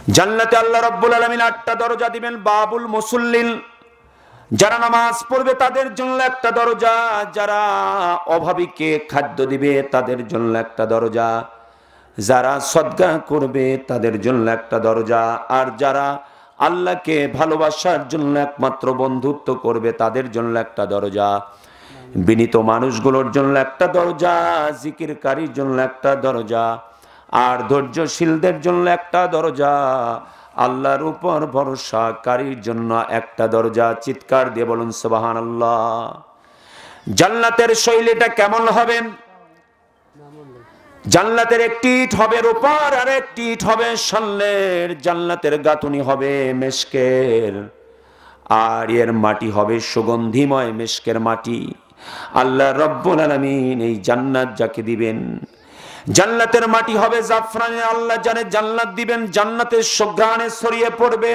জান্নাতে আল্লাহ রাব্বুল আলামিন 8টা দরজা দিবেন। বাবুল মুসাল্লিল, যারা নামাজ পড়বে তাদের জন্য একটা দরজা, যারা অভাবীকে খাদ্য দিবে তাদের জন্য একটা দরজা, যারা সদকা করবে তাদের জন্য একটা দরজা, আর যারা আল্লাহকে ভালোবাসার জন্য একমাত্র বন্ধুত্ব করবে তাদের জন্য একটা দরজা, বিনীত মানুষগুলোর জন্য একটা দরজা, জিকিরকারীর জন্য একটা দরজা, আর ধৈর্যশীলদের জন্য একটা দরজা, আল্লাহর উপর ভরসাকারীর জন্য একটা দরজা। চিৎকার দিয়ে বলুন সুবহানাল্লাহ। জান্নাতের শৈলীটা কেমন হবে? জান্নাতের একটি ইট হবে রূপার, আর একটি ইট হবে স্বর্ণের। জান্নাতের গাঁথুনি হবে মেশকের, আর এর মাটি হবে সুগন্ধিময় মেশকের মাটি। আল্লাহ রাব্বুল আলামিন এই জান্নাত যাকে দিবেন, জান্নাতের মাটি হবে জাফরানে। আল্লাহ জানে জান্নাত দিবেন, জান্নাতের সুঘ্রাণে ছড়িয়ে পড়বে,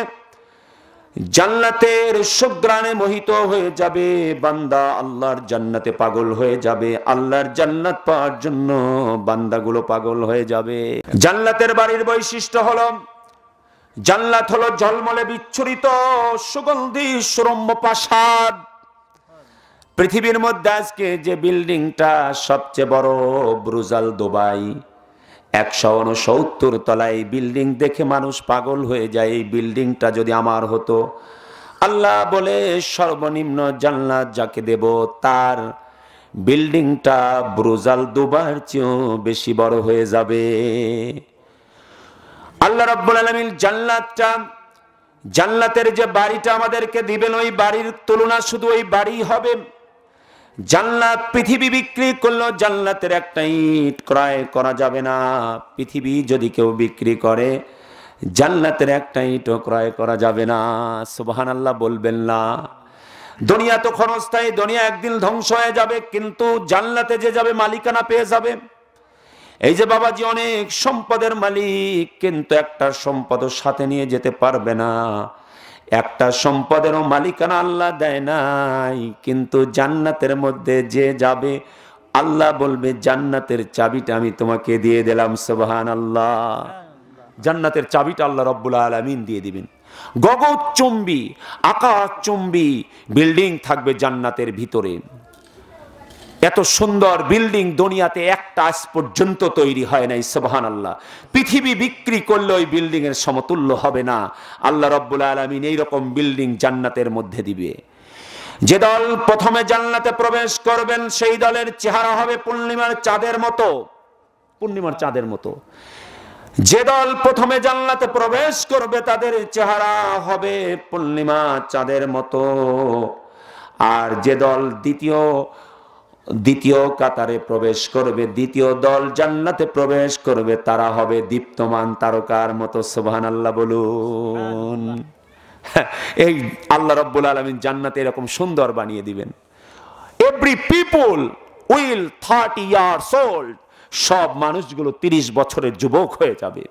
জান্নাতের সুঘ্রাণে মোহিত হয়ে যাবে বান্দা, আল্লাহর জান্নাতে পাগল হয়ে যাবে। আল্লাহর জান্নাত পাওয়ার জন্য বান্দাগুলো পাগল হয়ে যাবে। জান্নাতের বাড়ির বৈশিষ্ট্য হলো, জান্নাত হলো ঝলমলে বিচ্ছুরিত সুগন্ধি সুরম্য প্রাসাদ। পৃথিবীর মধ্যে আজকে যে বিল্ডিংটা সবচেয়ে বড়, বুর্জ আল দুবাই, 169 তলায় বিল্ডিং দেখে মানুষ পাগল হয়ে যায়। এই বিল্ডিংটা যদি আমার হতো, আল্লাহ বলে সর্বনিম্ন জান্নাত যাকে দেব তার বিল্ডিংটা বুর্জ আল দুবাইয়ের চেয়েও বেশি বড় হয়ে যাবে। আল্লাহ রাব্বুল আলামিন জান্নাতের যে বাড়িটা আমাদেরকে দিবেন, ওই বাড়ির তুলনা শুধু ওই বাড়ি হবে। জান্নাত পৃথিবী বিক্রি করলো, জান্নাতের একটা ইট ক্রয় করা যাবে না। পৃথিবী যদি কেউ বিক্রি করে, জান্নাতের একটা ইটও ক্রয় করা যাবে না। সুবহানাল্লাহ বলবেন না? দুনিয়া তো ক্ষণস্থায়ী, দুনিয়া একদিন ধ্বংস হয়ে যাবে, কিন্তু জান্নাতে যে যাবে মালিকানা পেয়ে যাবে। এই যে বাবাজি অনেক সম্পদের মালিক, কিন্তু একটা সম্পদও সাথে নিয়ে যেতে পারবে না। একটা সম্পদেরও মালিকানা আল্লাহ দেয় নাই, কিন্তু জান্নাতের মধ্যে যে যাবে আল্লাহ বলবে জান্নাতের চাবিটা আমি তোমাকে দিয়ে দিলাম। সুবহানাল্লাহ। জান্নাতের চাবিটা আল্লাহ রাব্বুল আলামিন দিয়ে দিবেন। গগনচুম্বী আকাশচুম্বী বিল্ডিং থাকবে জান্নাতের ভিতরে। এত সুন্দর বিল্ডিং দুনিয়াতে একটা আজ পর্যন্ত তৈরি হয় নাই। সুবহানাল্লাহ। পৃথিবী বিক্রি করলে ওই বিল্ডিং এর সমতুল্য হবে না। আল্লাহ রাব্বুল আলামিন এইরকম বিল্ডিং জান্নাতের মধ্যে দিবে। যে দল প্রথমে জান্নাতে প্রবেশ করবেন সেই দলের চেহারা হবে পূর্ণিমার চাঁদের মতো। পূর্ণিমার চাঁদের মতো। যে দল প্রথমে জান্নাতে প্রবেশ করবে তাদের চেহারা হবে পূর্ণিমা চাঁদের মতো। আর যে দল দ্বিতীয় কাতারে প্রবেশ করবে, দ্বিতীয় দল জান্নাতে প্রবেশ করবে, তারা হবে দীপ্তমান তারকার মতো। সুবহানাল্লাহ বলুন। এই আল্লাহ রাব্বুল আলামিন জান্নাতে এরকম সুন্দর বানিয়ে দিবেন। Every people will 30 years old. সব মানুষগুলো 30 বছরের যুবক হয়ে যাবে।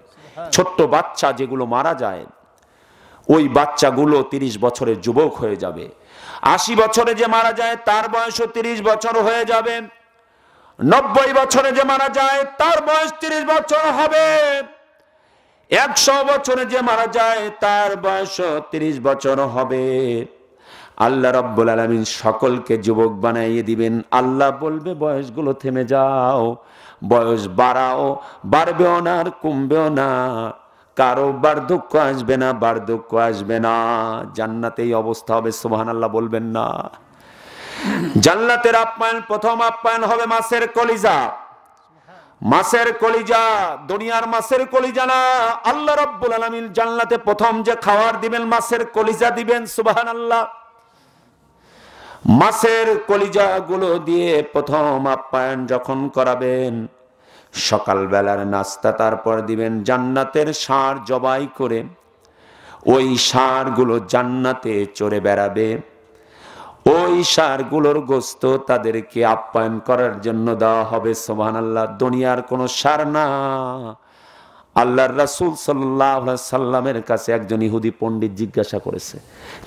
ছোট্ট বাচ্চা যেগুলো মারা যায়, ওই বাচ্চাগুলো 30 বছরের যুবক হয়ে যাবে। 80 বছরে যে মারা যায় তার বয়সও 30 বছর হয়ে যাবে। 90 বছরে যে মারা যায় তার বয়স 30 বছর হবে। 100 বছরে যে মারা যায় তার বয়সও 30 বছর হবে। আল্লাহ রাব্বুল আলামিন সকলকে যুবক বানাইয়ে দিবেন। আল্লাহ বলবে বয়সগুলো থেমে যাও, বয়স বাড়াও, বাড়বেও না আর কমবেও না, কারো বার্ধক্য আসবে না, বার্ধক্য আসবে না। জান্নাতে এই অবস্থা হবে। সুবহানাল্লাহ বলবেন না? জান্নাতের আপ্যায়ন, প্রথম আপ্যায়ন হবে মাছের কলিজা। মাছের কলিজা, দুনিয়ার মাছের কলিজা না। আল্লাহ রাব্বুল আলামিন জান্নাতে প্রথম যে খাবার দিবেন মাছের কলিজা দিবেন। সুবহানাল্লাহ। মাছের কলিজা গুলো দিয়ে প্রথম আপ্যায়ন যখন করাবেন, সকালবেলার নাস্তা তারপর দিবেন। জান্নাতের ষাঁড় জবাই করে ওই ষাঁড়গুলো জান্নাতে চড়ে বেড়াবে। ওই ষাঁড়গুলোর গোশত তাদেরকে আপ্যায়ন করার জন্য দেওয়া হবে। সুবহানাল্লাহ। দুনিয়ার কোন ষাঁড় না। আল্লাহর রাসূল সাল্লাল্লাহু আলাইহি সাল্লামের কাছে একজন ইহুদি পণ্ডিত জিজ্ঞাসা করেছে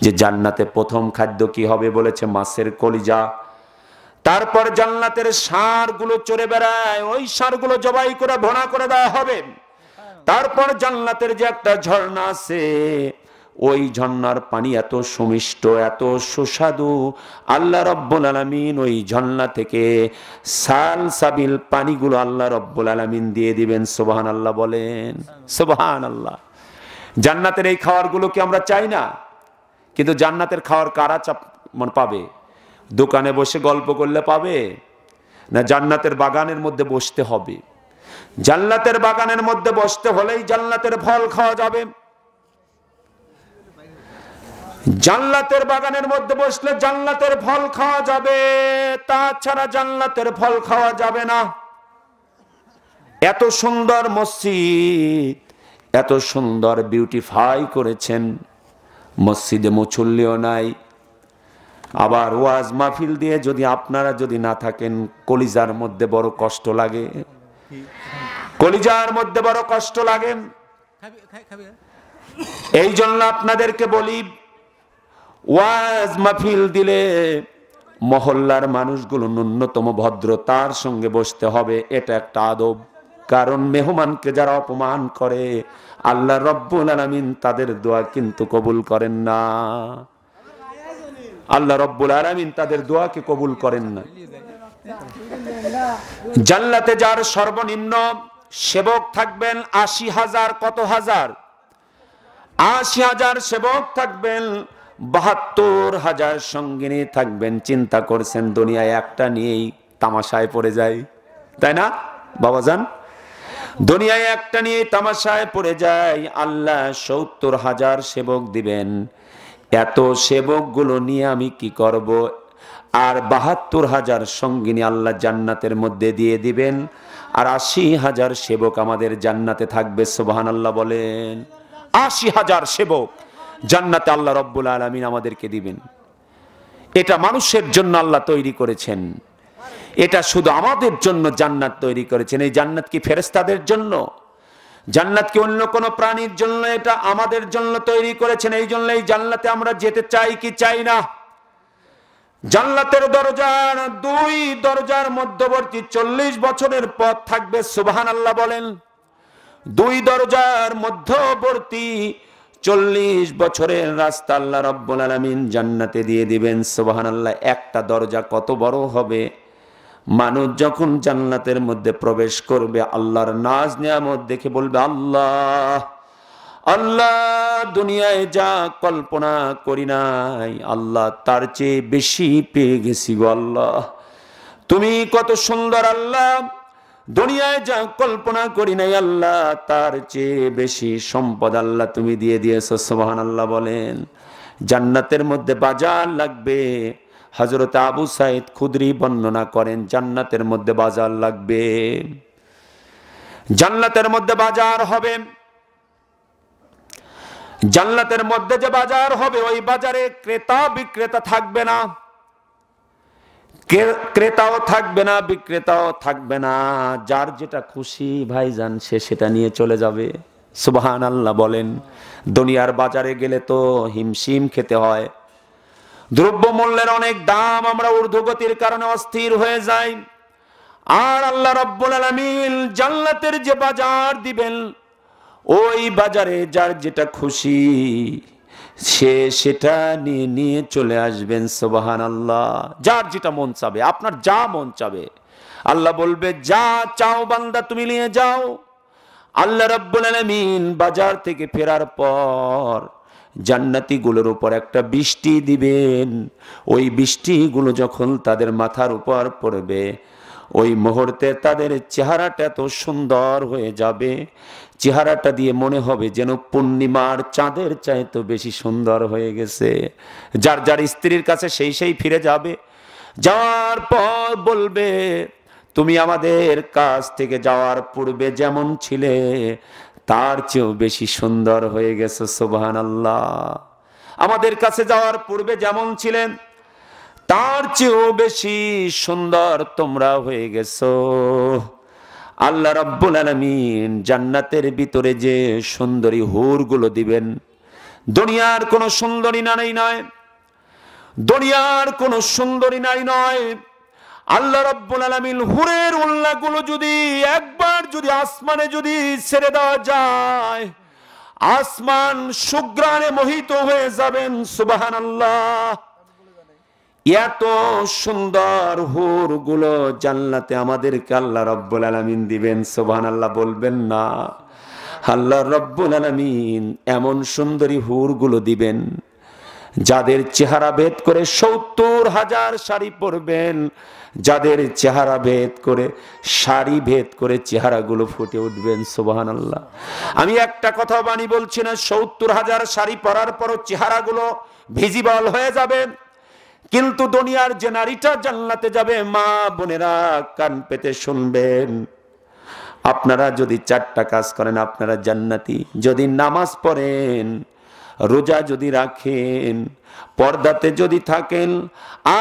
যে জান্নাতে প্রথম খাদ্য কি হবে? বলেছে মাছের কলিজা। তারপর জান্নাতের ষাঁড়গুলো চড়ে বেড়ায়, ওই ষাঁড়গুলো জবাই করে ভুনা করে দেওয়া হবে। তারপর জান্নাতের যে একটা ঝর্ণা আছে, ওই ঝর্ণার পানি এত সুমিষ্ট, এত সুস্বাদু, আল্লাহ রাব্বুল আলামিন ওই ঝর্ণা থেকে সালসাবিল পানিগুলো আল্লাহ রাব্বুল আলামিন দিয়ে দিবেন। সুবহানাল্লাহ বলেন, সুবহানাল্লাহ। জান্নাতের এই খাবারগুলো কি আমরা চাই না? কিন্তু জান্নাতের খাবার কারা পাবে? দোকানে বসে গল্প করলে পাবে, না জান্নাতের বাগানের মধ্যে বসতে হবে? জান্নাতের বাগানের মধ্যে বসতে হলেই জান্নাতের ফল খাওয়া যাবে। জান্নাতের বাগানের মধ্যে বসলে জান্নাতের ফল খাওয়া যাবে, তাছাড়া জান্নাতের ফল খাওয়া যাবে না। এত সুন্দর মসজিদ, এত সুন্দর বিউটিফাই করেছেন, মসজিদে মুসল্লিও নাই। আবার ওয়াজ মাহফিল দিয়ে যদি আপনারা যদি না থাকেন, কলিজার মধ্যে বড় কষ্ট লাগে, কলিজার মধ্যে বড় কষ্ট লাগে। এই জন্য আপনাদেরকে বলি, ওয়াজ মাহফিল দিলে মহল্লার মানুষগুলো ন্যূনতম ভদ্রতার সঙ্গে বসতে হবে, এটা একটা আদব। কারণ মেহমানকে যারা অপমান করে, আল্লাহ রাব্বুল আলামিন তাদের দোয়া কিন্তু কবুল করেন না। আল্লাহ রাব্বুল আলামিন তাদের দোয়াকে কবুল করেন না। জান্নাতে যার সর্বনিম্ন সেবক থাকবেন ৮০,০০০, কত হাজার? ৮০,০০০ সেবক থাকবেন, ৭২,০০০ সঙ্গিনী থাকবেন। চিন্তা করছেন, দুনিয়ায় একটা নিয়েই তামাশায় পড়ে যায়, তাই না বাবাজান? দুনিয়ায় একটা নিয়ে তামাশায় পড়ে যায়। আল্লাহ ৭০,০০০ সেবক দিবেন। এত সেবকগুলো নিয়ে আমি কি করব? আর ৭২,০০০ সঙ্গিনী আল্লাহ জান্নাতের মধ্যে দিয়ে দিবেন, আর ৮০,০০০ সেবক আমাদের জান্নাতে থাকবে। সুবহানাল্লাহ বলেন। ৮০,০০০ সেবক জান্নাতে আল্লাহ রাব্বুল আলামিন আমাদেরকে দিবেন। এটা মানুষের জন্য আল্লাহ তৈরি করেছেন, এটা শুধু আমাদের জন্য জান্নাত তৈরি করেছেন। এই জান্নাত কি ফেরেশতাদের জন্য? জান্নাত কি অন্য কোন প্রাণীর জন্য? এটা আমাদের জন্য তৈরি করেছেন। এই জন্য এই জান্নাতে আমরা যেতে চাই কি চাই না? জান্নাতের দরজার ২ দরজার মধ্যবর্তী ৪০ বছরের পথ থাকবে। সুবহানাল্লাহ বলেন। ২ দরজার মধ্যবর্তী ৪০ বছরের রাস্তা আল্লাহ রাব্বুল আলামিন জান্নাতে দিয়ে দিবেন। সুবহানাল্লাহ। একটা দরজা কত বড় হবে! মানুষ যখন জান্নাতের মধ্যে প্রবেশ করবে, আল্লাহর নাজ নিয়ামত দেখে বলবে, আল্লাহ আল্লাহ, দুনিয়ায় যা কল্পনা করি নাই, আল্লাহ তার চেয়ে বেশি পেয়ে গেছি গো আল্লাহ। তুমি কত সুন্দর আল্লাহ, দুনিয়ায় যা কল্পনা করি নাই আল্লাহ, তার চেয়ে বেশি সম্পদ আল্লাহ তুমি দিয়ে দিয়েছো। সুবহানাল্লাহ বলেন। জান্নাতের মধ্যে বাজার লাগবে। হযরত আবু সাঈদ খুদরি বর্ণনা করেন, জান্নাতের মধ্যে বাজার লাগবে। জান্নাতের মধ্যে বাজার হবে। জান্নাতের মধ্যে যে বাজার হবে, ওই বাজারে ক্রেতা বিক্রেতা থাকবে না। ক্রেতাও থাকবে না, বিক্রেতাও থাকবে না। যার যেটা খুশি ভাইজান সে সেটা নিয়ে চলে যাবে। সুবহানাল্লাহ বলেন। দুনিয়ার বাজারে গেলে তো হিমশিম খেতে হয়, দ্রব্য মূল্যের অনেক দাম, আমরা ঊর্ধ্বগতির কারণে অস্থির হয়ে যাই। আর আল্লাহ রাব্বুল আলামিন জান্নাতের যে বাজার দিবেন, ওই বাজারে যার যেটা খুশি সে সেটা নিয়ে নিয়ে চলে আসবেন। সুবহানাল্লাহ। যার যেটা মন চাবে, আপনার যা মন চাবে, আল্লাহ বলবে যা চাও বান্দা তুমি নিয়ে যাও। আল্লাহ রাব্বুল আলামিন বাজার থেকে ফেরার পর জান্নাতীগুলোর উপর একটা বৃষ্টি দিবেন। ওই বৃষ্টিগুলো যখন তাদের মাথার উপর পড়বে, ওই মুহূর্তে তাদের চেহারাটা এত সুন্দর হয়ে যাবে, চেহারাটা দিয়ে মনে হবে যেন পূর্ণিমার চাঁদের চাইতে বেশি সুন্দর হয়ে গেছে। যার যার স্ত্রীর কাছে সেই সেই ফিরে যাবে। যাওয়ার পর বলবে, তুমি আমাদের কাছ থেকে যাওয়ার পূর্বে যেমন ছিলে তার চেয়েও বেশি সুন্দর হয়ে গেছে। সুবহানাল্লাহ। আমাদের কাছে যাওয়ার পূর্বে যেমন ছিলেন তার চেয়েও বেশি সুন্দর তোমরা হয়ে গেছো। আল্লাহ রাব্বুল আলামিন জান্নাতের ভিতরে যে সুন্দরী হুরগুলো দিবেন, দুনিয়ার কোন সুন্দরী নারী নয়, দুনিয়ার কোন সুন্দরী নারী নয়। আল্লাহ রাব্বুল আলামিন হুরের উল্লাগুলো যদি একবার যদি আসমানে যদি ছেড়ে দেওয়া যায়, আসমান সুগ্রানে মোহিত হয়ে যাবেন। সুবহানাল্লাহ। এত সুন্দর হুর গুলো জান্নাতে আমাদেরকে আল্লাহ রাব্বুল আলামিন দিবেন। সুবহানাল্লাহ বলবেন না? আল্লাহ রাব্বুল আলামিন এমন সুন্দরী হুর গুলো দিবেন যাদের চেহারা ভেদ করে ৭০,০০০ শাড়ি পরবেন, যাদের চেহারা ভেদ করে শাড়ি ভেদ করে চেহারাগুলো ফুটে উঠবেন। সুবহানাল্লাহ। আমি একটা কথা বাণী বলছি না, ৭০,০০০ শাড়ি পরার পরও চেহারাগুলো ভিজিবল হয়ে যাবে। কিন্তু দুনিয়ার যে নারীটা জান্নাতে যাবে, মা বোনেরা কান পেতে শুনবেন, আপনারা যদি ৪টা কাজ করেন আপনারা জান্নাতি। যদি নামাজ পড়েন, রোজা যদি রাখেন, পর্দাতে যদি থাকেন,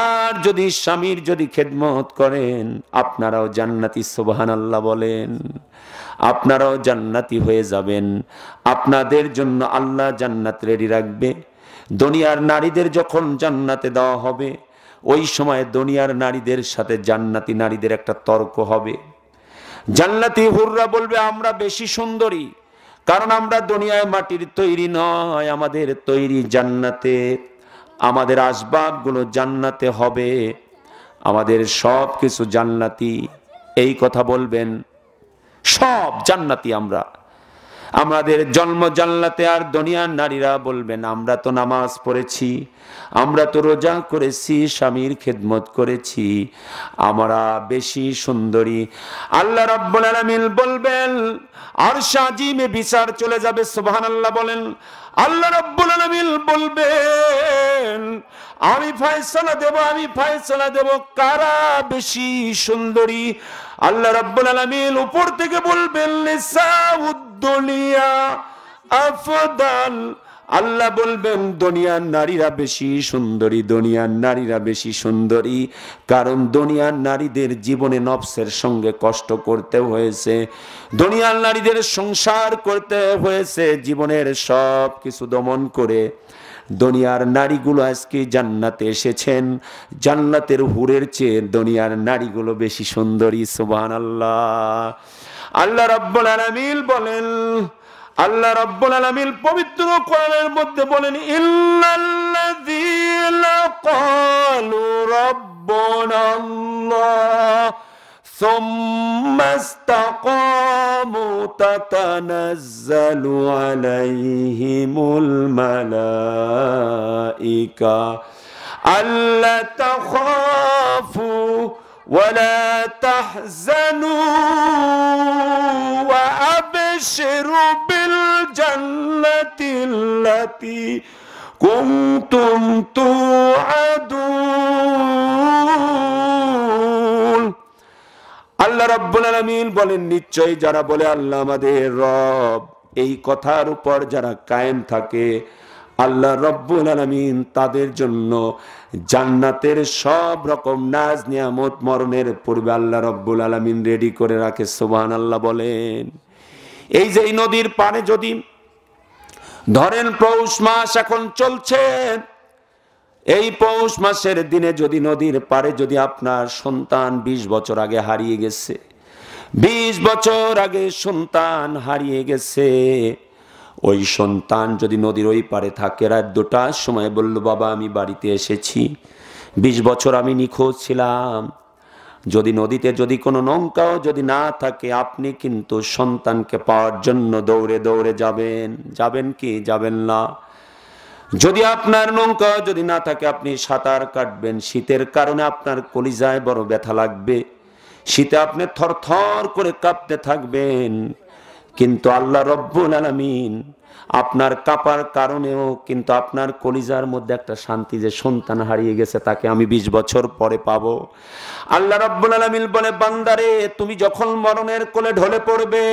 আর যদি স্বামীর যদি খেদমত করেন, আপনারাও জান্নাতি। সুবহানাল্লাহ বলেন। আপনারাও জান্নাতি হয়ে যাবেন। আপনাদের জন্য আল্লাহ জান্নাত রেডি রাখবে। দুনিয়ার নারীদের যখন জান্নাতে দেওয়া হবে, ওই সময় দুনিয়ার নারীদের সাথে জান্নাতি নারীদের একটা তর্ক হবে। জান্নাতি হুররা বলবে আমরা বেশি সুন্দরী, কারণ আমরা দুনিয়ায় মাটির তৈরি নয়, আমাদের তৈরি জান্নাতে, আমাদের আসবাবগুলো জান্নাতে হবে, আমাদের সব কিছু জান্নাতি। এই কথা বলবেন, সব জান্নাতি আমরা, আমাদের জন্ম জান্নাতে। আর দুনিয়ার নারীরা বলবেন আমরা তো নামাজ পড়েছি, আমরা তো রোজা করেছি, স্বামীর খেদমত করেছি, আমরা বেশি সুন্দরী। আল্লাহ রাব্বুল আলামিন বলবেন, আরশ আজিমে বিচার চলে যাবে। সুবহানাল্লাহ বলেন। আল্লাহ রাব্বুল আলামিন বলবেন আমি ফয়সালা দেব, আমি ফয়সালা দেব কারা বেশি সুন্দরী। আল্লাহ রাব্বুল আলামিন উপর থেকে বলবেন নিসাউদ দুনিয়া আফদাল। আল্লাহ বলবেন দুনিয়ার নারীরা বেশি সুন্দরী, দুনিয়ার নারীরা বেশি সুন্দরী, কারণ দুনিয়ার নারীদের জীবনে নফসের সঙ্গে কষ্ট করতে হয়েছে, দুনিয়ার নারীদের সংসার করতে হয়েছে, জীবনের সব কিছু দমন করে দুনিয়ার নারীগুলো আজকে জান্নাতে এসেছেন। জান্নাতের হুরের চেয়ে দুনিয়ার নারীগুলো বেশি সুন্দরী। সুবহানাল্লাহ। আল্লাহ রাব্বুল আলামিন বলেন, আল্লাহ রাব্বুল আলামিন পবিত্র কোরআনের মধ্যে বলেন ইন্নাল্লাযীনা ক্বালু রাব্বুনাল্লাহ সুম্মা ইসতাকামু তাতানাজ্জালু আলাইহিমুল মালাইকা আল্লা তাখাফু ولا تحزنوا وأبشروا بالجنة التي كنتم توعدون। আল্লাহ রাব্বুল আলামিন বলেন নিশ্চয়ই যারা বলে আল্লাহ আমাদের রব, এই কথার উপর যারা কায়েম থাকে, আল্লাহ রাব্বুল আলামিন তাদের জন্য জান্নাতের সব রকম নাজ নিয়ামত মরণের পূর্বে আল্লাহ রাব্বুল আলামিন রেডি করে রাখে। সুবহানাল্লাহ বলেন। এই যে এই নদীর পাড়ে যদি ধরেন পৌষ মাস এখন চলছে, এই পৌষ মাসের দিনে যদি নদীর পাড়ে যদি আপনার সন্তান 20 বছর আগে হারিয়ে গেছে, 20 বছর আগে সন্তান হারিয়ে গেছে, ওই সন্তান যদি নদীর ওই পারে থাকে, রাত 2টার সময় বলল বাবা আমি বাড়িতে এসেছি, 20 বছর আমি নিখোঁজ ছিলাম, যদি নদীতে যদি কোনো নৌকাও যদি না থাকে, আপনি কিন্তু সন্তানকে পাওয়ার জন্য দৌড়ে দৌড়ে যাবেন। যাবেন কি যাবেন না? যদি আপনার নৌকা যদি না থাকে আপনি সাঁতার কাটবেন, শীতের কারণে আপনার কলিজায় বড় ব্যথা লাগবে, শীতে আপনি থরথর করে কাঁপতে থাকবেন, কিন্তু আল্লাহ রাব্বুল আলামিন আপনার কাঁপার কারণেও কিন্তু আপনার কলিজার মধ্যে একটা শান্তি, যে সন্তান হারিয়ে গেছে তাকে আমি 20 বছর পরে পাবো। আল্লাহ রাব্বুল আলামিন বলে বান্দারে তুমি যখন মরণের কোলে ঢলে পড়বে,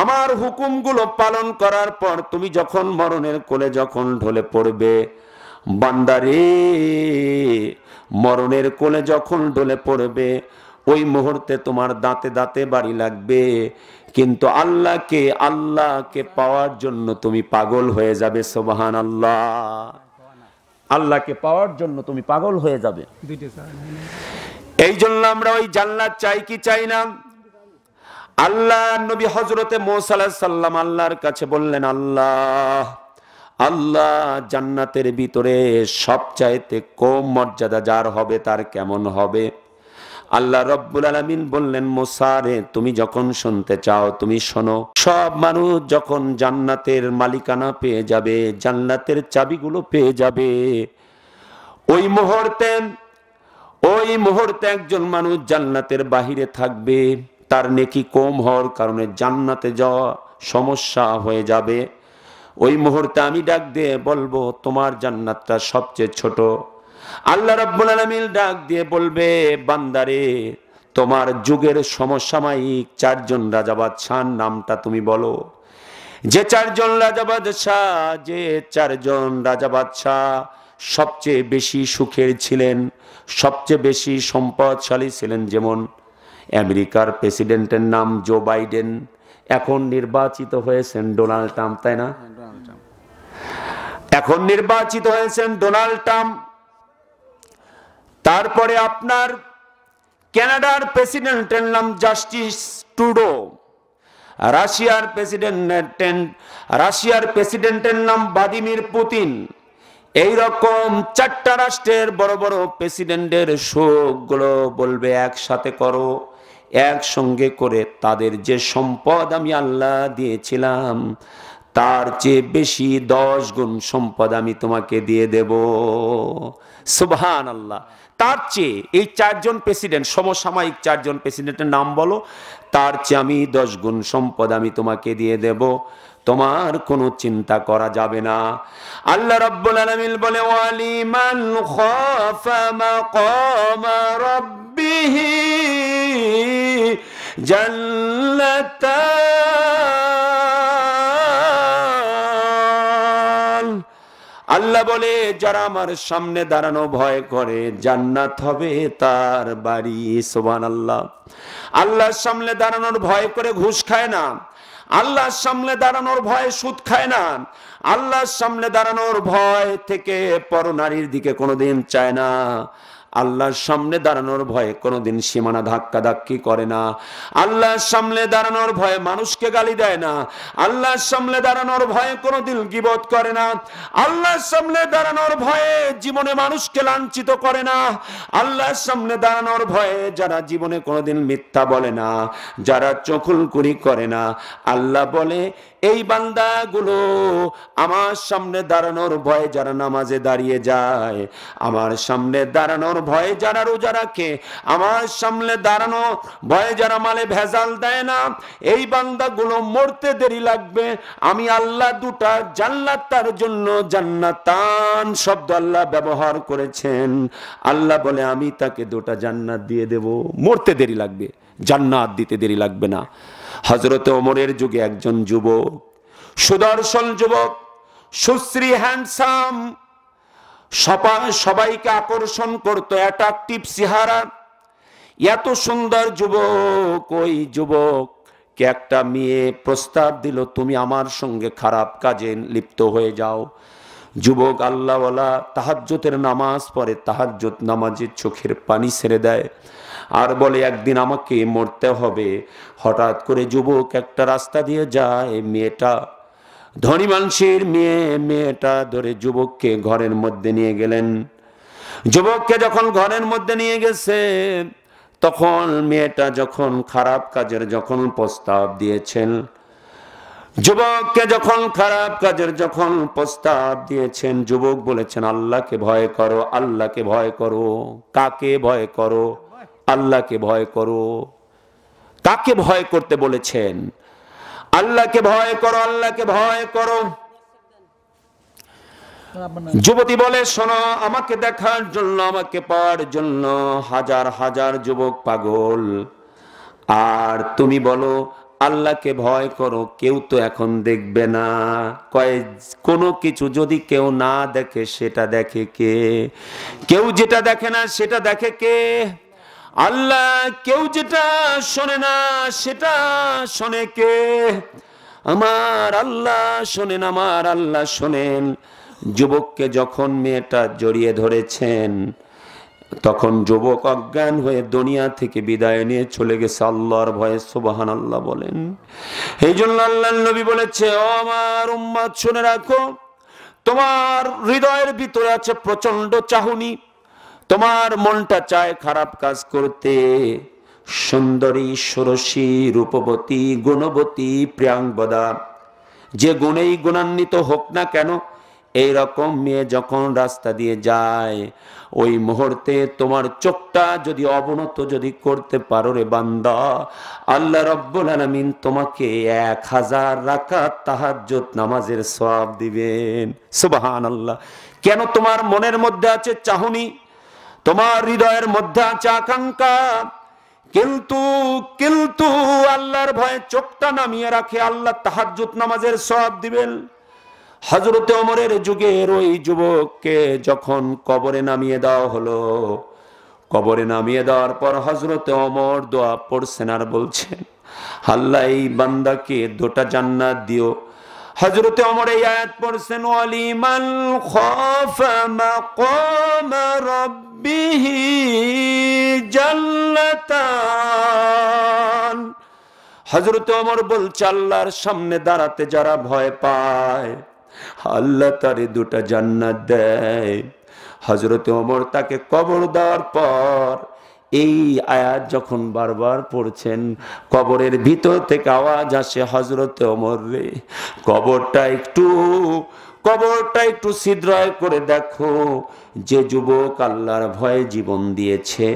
আমার হুকুমগুলো পালন করার পর তুমি যখন মরণের কোলে যখন ঢলে পড়বে, বান্দারে মরণের কোলে যখন ঢলে পড়বে, ওই মুহূর্তে তোমার দাঁতে দাঁতে বাড়ি লাগবে, কিন্তু আল্লাহকে পাওয়ার জন্য তুমি পাগল হয়ে যাবে। সুবহানাল্লাহ। আল্লাহকে পাওয়ার জন্য তুমি পাগল হয়ে যাবে। এই জন্য আমরা ওই জান্নাত চাই কি চাই না? আল্লাহ নবী হযরতে মুসা আলাইহিস সালাম আল্লাহর কাছে বললেন, আল্লাহ আল্লাহ জান্নাতের ভিতরে সবচাইতে কম মর্যাদা যার হবে তার কেমন হবে? আল্লাহ রব্বুল আলামিন বললেন, মুসা রে, তুমি যখন শুনতে চাও তুমি শোনো। সব মানুষ যখন জান্নাতের মালিকানা পেয়ে যাবে, জান্নাতের চাবিগুলো পেয়ে যাবে, ওই মুহূর্তে একজন মানুষ জান্নাতের বাহিরে থাকবে, তার নেকি কম হওয়ার কারণে জান্নাতে যাওয়া সমস্যা হয়ে যাবে। ওই মুহূর্তে আমি ডাক দিয়ে বলবো, তোমার জান্নাতটা সবচেয়ে ছোট। আল্লাহ রাব্বুল আলামিন ডাক দিয়ে বলবে, বান্দারে, তোমার যুগের সমসাময়িক 4 জন রাজা বাদশার নামটা তুমি বলো। যে 4 জন রাজা বাদশাহ সবচেয়ে বেশি সুখের ছিলেন, সবচেয়ে বেশি সম্পদশালী ছিলেন। যেমন আমেরিকার প্রেসিডেন্টের নাম জো বাইডেন, এখন নির্বাচিত হয়েছেন ডোনাল্ড ট্রাম্প, তাই না? এখন নির্বাচিত হয়েছেন ডোনাল্ড ট্রাম্প। তারপরে আপনার কানাডার প্রেসিডেন্টের নাম জাস্টিস ট্রুডো, রাশিয়ার প্রেসিডেন্টের নাম ভ্লাদিমির পুতিন। এইরকম 4টা রাষ্ট্রের বড় বড় প্রেসিডেন্টের শোকগুলো বলবে, একসাথে করো, একসঙ্গে করে তাদের যে সম্পদ আমি আল্লাহ দিয়েছিলাম তার চেয়ে বেশি 10 গুণ সম্পদ আমি তোমাকে দিয়ে দেব। সুবহানাল্লাহ। তার চেয়ে এই 4 জন প্রেসিডেন্ট, সমসাময়িক 4 জন প্রেসিডেন্টের নাম বলো, তার চেয়ে আমি 10 গুণ সম্পদ আমি তোমাকে দিয়ে দেব, তোমার কোনো চিন্তা করা যাবে না। আল্লাহ রাব্বুল আলামিন বলে, ওয়ালিমান খাফা মাকামা রাব্বিহি জান্নাতান। আল্লাহ বলে, যারা আমার সামনে দাঁড়ানো ভয় করে, জান্নাত হবে তার বাড়ি। সুবহানাল্লাহ। আল্লাহর সামনে দাঁড়ানোর ভয় করে ঘুষ খায় না, আল্লাহর সামনে দাঁড়ানোর ভয় সুদ খায় না, আল্লাহর সামনে দাঁড়ানোর ভয় থেকে পরনারীর দিকে কোনোদিন চায় না, আল্লাহর সামনে দাঁড়ানোর ভয়ে কোনোদিন সীমানা ধাক্কাধাক্কি করে না, আল্লাহর সামনে দাঁড়ানোর ভয়ে মানুষকে গালি দেয় না, আল্লাহর সামনে দাঁড়ানোর ভয়ে কোনোদিন গীবত করে না, আল্লাহর সামনে দাঁড়ানোর ভয়ে জীবনে মানুষকে লাঞ্ছিত করে না, আল্লাহর সামনে দাঁড়ানোর ভয়ে যারা জীবনে কোনোদিন মিথ্যা বলে না, যারা চকুলকুরি করে না, আল্লাহ বলে এই বান্দাগুলো আমার সামনে দাঁড়ানোর ভয়ে যারা নামাজে দাঁড়িয়ে যায়, আমার সামনে দাঁড়ানোর ভয়ে যারা রোজা রাখে, আমার সামনে দাঁড়ানো ভয়ে যারা মালে ভেজাল দেয় না, এই বান্দাগুলো মরতে দেরি লাগবে। আমি আল্লাহ 2টা জান্নাত তার জন্য, জান্নাতান শব্দ আল্লাহ ব্যবহার করেছেন। আল্লাহ বলে, আমি তাকে 2টা জান্নাত দিয়ে দেব, মরতে দেরি লাগবে, জান্নাত দিতে দেরি লাগবে না। হযরত ওমরের যুগে একজন যুবক, সুদর্শন যুবক, সুশ্রী, হ্যান্ডসাম, সবাইকে আকর্ষণ করত, অ্যাট্রাকটিভ চেহারা, এত সুন্দর যুবক। ওই যুবককে একটা মেয়ে প্রস্তাব দিল, তুমি আমার সঙ্গে খারাপ কাজে লিপ্ত হয়ে যাও। যুবক আল্লাহওয়ালা, তাহাজ্জুদের নামাজ পড়ে, তাহাজ্জুদ নামাজে চোখের পানি ছেড়ে দেয় আর বলে, একদিন আমাকে মরতে হবে। হঠাৎ করে যুবক একটা রাস্তা দিয়ে যায়, মেয়েটা ধনী মানুষের মেয়ে, মেয়েটা ধরে যুবককে ঘরের মধ্যে নিয়ে গেলেন। যুবককে যখন ঘরের মধ্যে নিয়ে গেছে, তখন মেয়েটা যখন খারাপ কাজের যখন প্রস্তাব দিয়েছেন, যুবককে যখন খারাপ কাজের যখন প্রস্তাব দিয়েছেন, যুবক বলেছেন, আল্লাহকে ভয় করো, আল্লাহকে ভয় করো। কাকে ভয় করো? আল্লাহকে ভয় করো। কাকে ভয় করতে বলেছেন? আল্লাহকে ভয় করো, আল্লাহকে ভয় করো। যুবতী বলে, শোনো, আমাকে দেখার জন্য, আমাকে পাওয়ার জন্য হাজার হাজার যুবক পাগল, আর তুমি বলো আল্লাহকে ভয় করো, কেউ তো এখন দেখবে না। কয়, কোনো কিছু যদি কেউ না দেখে সেটা দেখে কে? কেউ যেটা দেখে না সেটা দেখে কে? আল্লাহ। কেউ যেটা শোনে না সেটা শোনে কে? আমার আল্লাহ শোনেন, আমার আল্লাহ শোনেন। যুবককে যখন মেয়েটা জড়িয়ে ধরেছেন, তখন যুবক অজ্ঞান হয়ে দুনিয়া থেকে বিদায় নিয়ে চলে গেছে আল্লাহর ভয়ে। সুবহানাল্লাহ বলেন। এই জন্য আল্লাহর নবী বলেছে, ও আমার উম্মত শুনে রাখো, তোমার হৃদয়ের ভিতরে আছে প্রচন্ড চাহনি, তোমার মনটা চায় খারাপ কাজ করতে, সুন্দরী, ষোড়শী, রূপবতী, গুণবতী, প্রিয়াঙ্গদা, যে গুণেই গুণান্বিত হোক না কেন, এইরকম মেয়ে যখন রাস্তা দিয়ে যায়, ওই মুহূর্তে তোমার চোখটা যদি অবনত যদি করতে পারো রে বান্দা, আল্লাহ রাব্বুল আলামিন তোমাকে 1000 রাকাত তাহাজ্জুদ নামাজের সওয়াব দিবেন। সুবহানাল্লাহ। কেন? তোমার মনের মধ্যে আছে চাহনি, তোমার হৃদয়ের মধ্যে আছে আকাঙ্ক্ষা, কিন্তু আল্লাহর ভয়ে চোখটা নামিয়ে রাখে, আল্লাহ তাহাজ্জুদ নামাজের সওয়াব দিবেন। হযরতে ওমরের যুগের ওই যুবককে যখন কবরে নামিয়ে দেওয়া হলো, কবরে নামিয়ে দেওয়ার পর হযরতে ওমর দোয়া পড়ছেন আর বলছেন, আল্লাহ এই বান্দাকে 2টা জান্নাত দিও। হযরতে ওমর এই আয়াত পড়ছেন, ওয়ালিমান খাফা মাকাম রাব্বিহি জান্নাতান। হযরতে ওমর বলছে, আল্লাহর সামনে দাঁড়াতে যারা ভয় পায়, আল্লাহ তারে 2টা জান্নাত দেয়। হযরতে ওমর তাকে কবর দেওয়ার পর এই আয়াত যখন বারবার পড়ছেন, কবরের ভিতর থেকে আওয়াজ আসে, হযরতে ওমর রে, কবরটা একটু ছিদ্র করে দেখো। যে যুবক আল্লাহর ভয়ে জীবন দিয়েছে,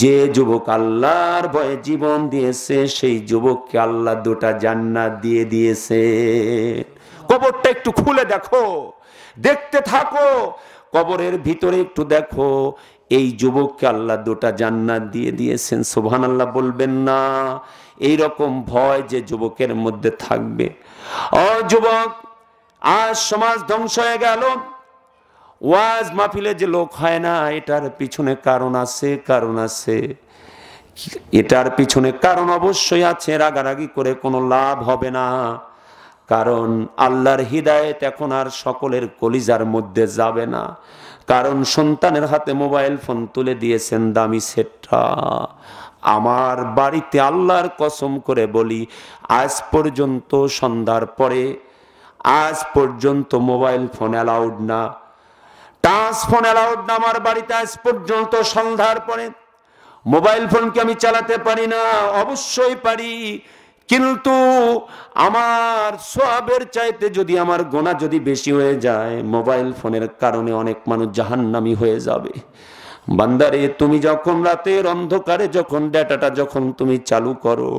যে যুবক আল্লাহর ভয়ে জীবন দিয়েছে, সেই যুবককে আল্লাহ 2টা জান্নাত দিয়ে দিয়েছে। কবরটা একটু খুলে দেখো, দেখতে থাকো, কবরের ভিতরে একটু দেখো, এই যুবককে আল্লাহ 2টা জান্নাত দিয়ে দিয়েছেন। সুবহানাল্লাহ বলবেন না? এই রকম ভয় যে যুবকের মধ্যে থাকবে। ও যুবক, আজ সমাজ ধ্বংস হয়ে গেল, ওয়াজ মাহফিলে যে লোক হয় না, এটার পিছনে কারণ আছে। এটার পিছনে কারণ অবশ্যই আছে, রাগারাগি করে কোনো লাভ হবে না। কারণ আল্লাহর হিদায়েত এখন আর সকলের কলিজার মধ্যে যাবে না। কারণ সন্তানের হাতে মোবাইল ফোন তুলে দিয়েছেন দামি সেটটা। আমার বাড়িতে আল্লাহর কসম করে বলি, আজ পর্যন্ত সন্ধ্যার পরে আজ পর্যন্ত মোবাইল ফোন অ্যালাউড না, টাচ ফোন অ্যালাউড না আমার বাড়িতে। আজ পর্যন্ত সন্ধ্যার পরে মোবাইল ফোন কি আমি চালাতে পারি না? অবশ্যই পারি, কিন্তু আমার সওয়াবের চাইতে যদি আমার গুনাহ যদি বেশি হয়ে যায়, মোবাইল ফোনের কারণে অনেক মানুষ জাহান্নামী হয়ে যাবে। বান্দারে, তুমি যখন রাতের অন্ধকারে যখন ডেটাটা যখন তুমি চালু করো,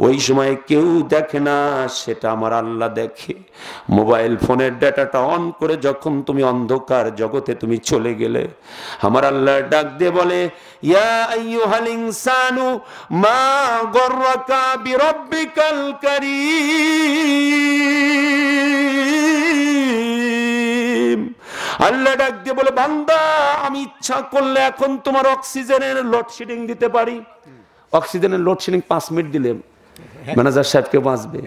ওই সময় কেউ দেখে না, সেটা আমার আল্লাহ দেখে। মোবাইল ফোনের ডেটাটা অন করে যখন তুমি অন্ধকার জগতে তুমি চলে গেলে, আমার আল্লাহ ডাক দিয়ে বলে, ইয়া আইয়ুহাল ইনসানু মা গররাকা বিরাব্বিকাল কারীম। আল্লাহ ডাক দিয়ে বলে, বান্দা, আমি ইচ্ছা করলে এখন তোমার অক্সিজেনের লোডশেডিং দিতে পারি। অক্সিজেনের লোডশেডিং 5 মিনিট দিলে ম্যানেজার সাহেবকে বাঁচবে।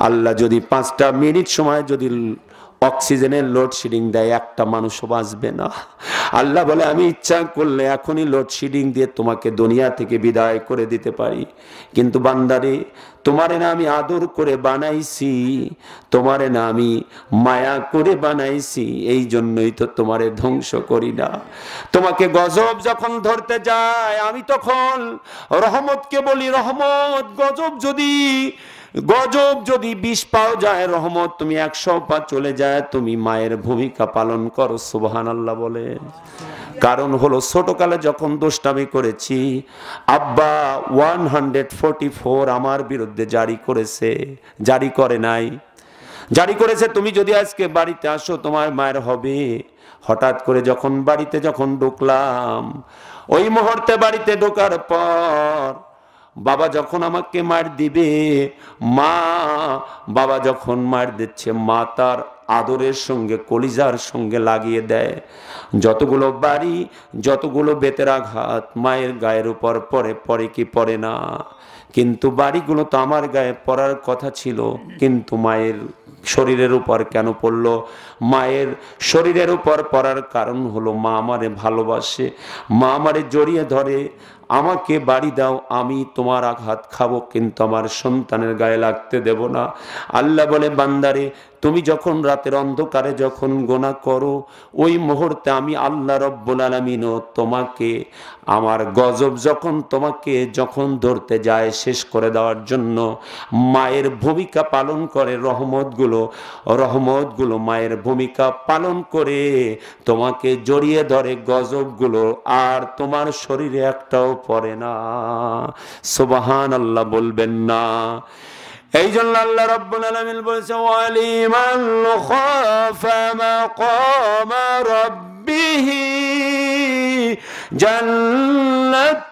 আল্লাহ যদি 5টা মিনিট সময় যদি অক্সিজেনের লোডশেডিং দেয়, একটা মানুষও বাঁচবে না। আল্লাহ বলে, আমি ইচ্ছা করলে এখনই লোডশেডিং দিয়ে তোমাকে দুনিয়া থেকে বিদায় করে দিতে পারি। কিন্তু বান্দারে, তোমারে না আমি আদর করে বানাইছি, তোমারে না আমি মায়া করে বানাইছি, এই জন্যই তো তোমারে ধ্বংস করি না। তোমাকে গজব যখন ধরতে যায়, আমি তখন রহমতকে বলি, রহমত, গজব যদি 20 পাও যায়, রহমত তুমি 100 পা চলে যায়, তুমি মায়ের ভূমিকা পালন করো। সুবহানাল্লাহ বলে। কারণ হলো, ছোটকালে যখন দুষ্টামি করেছি, আব্বা 144 আমার বিরুদ্ধে জারি করে নাই, জারি করেছে। তুমি যদি আজকে বাড়িতে আসো, তোমার মায়ের হবে। হঠাৎ করে যখন বাড়িতে ঢুকলাম, ওই মুহূর্তে বাড়িতে ঢোকার পর বাবা যখন আমাকে মার দিবে, বাবা যখন মার দিচ্ছে, মা তার আদরের সঙ্গে কলিজার সঙ্গে লাগিয়ে দেয়। যতগুলো বাড়ি, যতগুলো বেতের আঘাত মায়ের গায়ের উপর পড়ে কি পড়ে না, কিন্তু বাড়িগুলো তো আমার গায়ে পড়ার কথা ছিল, কিন্তু মায়ের শরীরের উপর কেন পড়লো? মায়ের শরীরের উপর পড়ার কারণ হলো মা আমারে ভালোবাসে, মা আমারে জড়িয়ে ধরে, আমাকে বাড়ি দাও, আমি তোমার আঘাত খাবো কিন্তু আমার সন্তানের গায়ে লাগতে দেব না। আল্লাহ বলে, বান্দারে তুমি যখন রাতের অন্ধকারে যখন গোনা করো, ওই মুহূর্তে আমি আল্লাহ রব্বুল আলামিনও তোমাকে, আমার গজব তোমাকে যখন ধরতে যায় শেষ করে দেওয়ার জন্য মায়ের ভূমিকা পালন করে, রহমতগুলো মায়ের ভূমিকা পালন করে তোমাকে জড়িয়ে ধরে গজবগুলো, আর তোমার শরীরে একটাও পড়ে না। সুবহানাল্লাহ বলবেন না? এই জন্য আল্লাহ রাব্বুল আলামিন বলেছে, ওয়ালিমান খাফা মাকামা রাব্বিহি জান্নাতান।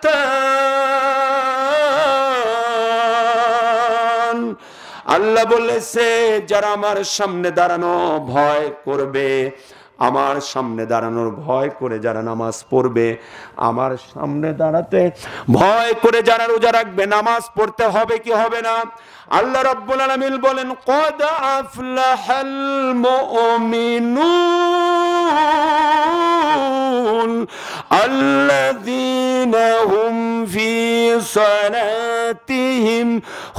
আল্লাহ বলেছে, যারা আমার সামনে দাঁড়ানো ভয় করবে, আমার সামনে দাঁড়ানোর ভয় করে যারা নামাজ পড়বে, আমার সামনে দাঁড়াতে ভয় করে যারা রোজা রাখবে, নামাজ পড়তে হবে কি হবে না? আল্লাহ রাব্বুল আলামিন বলেন, ক্বাদ আফলাহাল মুমিনুন আল্লাযীনা হুম ফি সালাতিহিম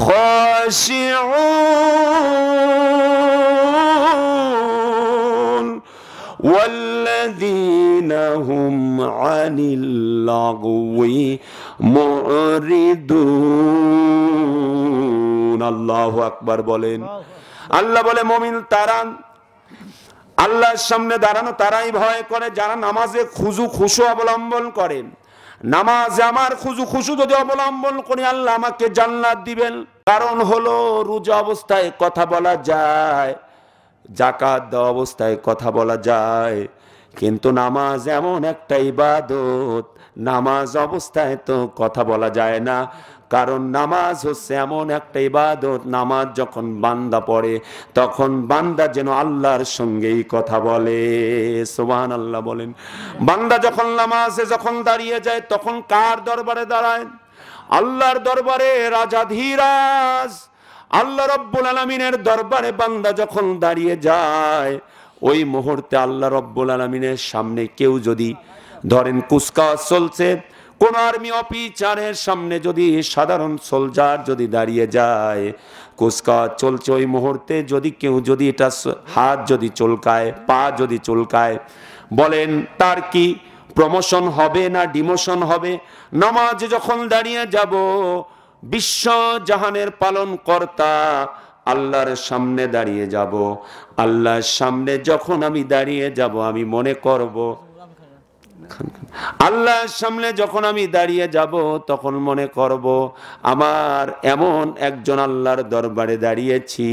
খাশিউন والذين هم عن اللغو معرضون। আল্লাহু আকবার বলেন। আল্লাহ বলে, মুমিন তারা, আল্লাহর সামনে দাঁড়ানো তারাই ভয় করে যারা নামাজে খুশু অবলম্বন করেন। নামাজে আমার খুশু যদি অবলম্বন করি, আল্লাহ আমাকে জান্নাত দিবেন। কারণ হলো রোজা অবস্থায় কথা বলা যায়, যাকাত দেওয়া অবস্থায় কথা বলা যায়, কিন্তু নামাজ এমন একটা ইবাদত, নামাজ অবস্থায় তো কথা বলা যায় না। কারণ নামাজ হচ্ছে এমন একটা ইবাদত, নামাজ যখন বান্দা পড়ে তখন বান্দা যেন আল্লাহর সঙ্গেই কথা বলে। সুবহানাল্লাহ বলেন। বান্দা যখন নামাজে যখন দাঁড়িয়ে যায় তখন কার দরবারে দাঁড়ায়? আল্লাহর দরবারে। রাজাধীরাজ আল্লাহ রাব্বুল আলামিনের দরবারে বান্দা যখন দাঁড়িয়ে যায়, ওই মুহূর্তে আল্লাহ রাব্বুল আলামিনের সামনে কেউ যদি ধরেন কুচকাওয়াজ চলছে, কোন আর্মি অফিসারের সামনে যদি সাধারণ সোলজার যদি দাঁড়িয়ে যায়, কুচকাওয়াজ চলছে, ওই মুহূর্তে যদি কেউ যদি এটা হাত যদি চুলকায়, পা যদি চুলকায়, বলেন তার কি প্রমোশন হবে না ডিমোশন হবে? নামাজে যখন দাঁড়িয়ে যাব, বিশ্ব জাহানের পালন কর্তা আল্লাহর সামনে দাঁড়িয়ে যাব, আল্লাহর সামনে যখন আমি দাঁড়িয়ে যাব, আমি মনে করব, আল্লাহর সামনে যখন আমি দাঁড়িয়ে যাব তখন মনে করব আমার এমন একজন আল্লাহর দরবারে দাঁড়িয়েছি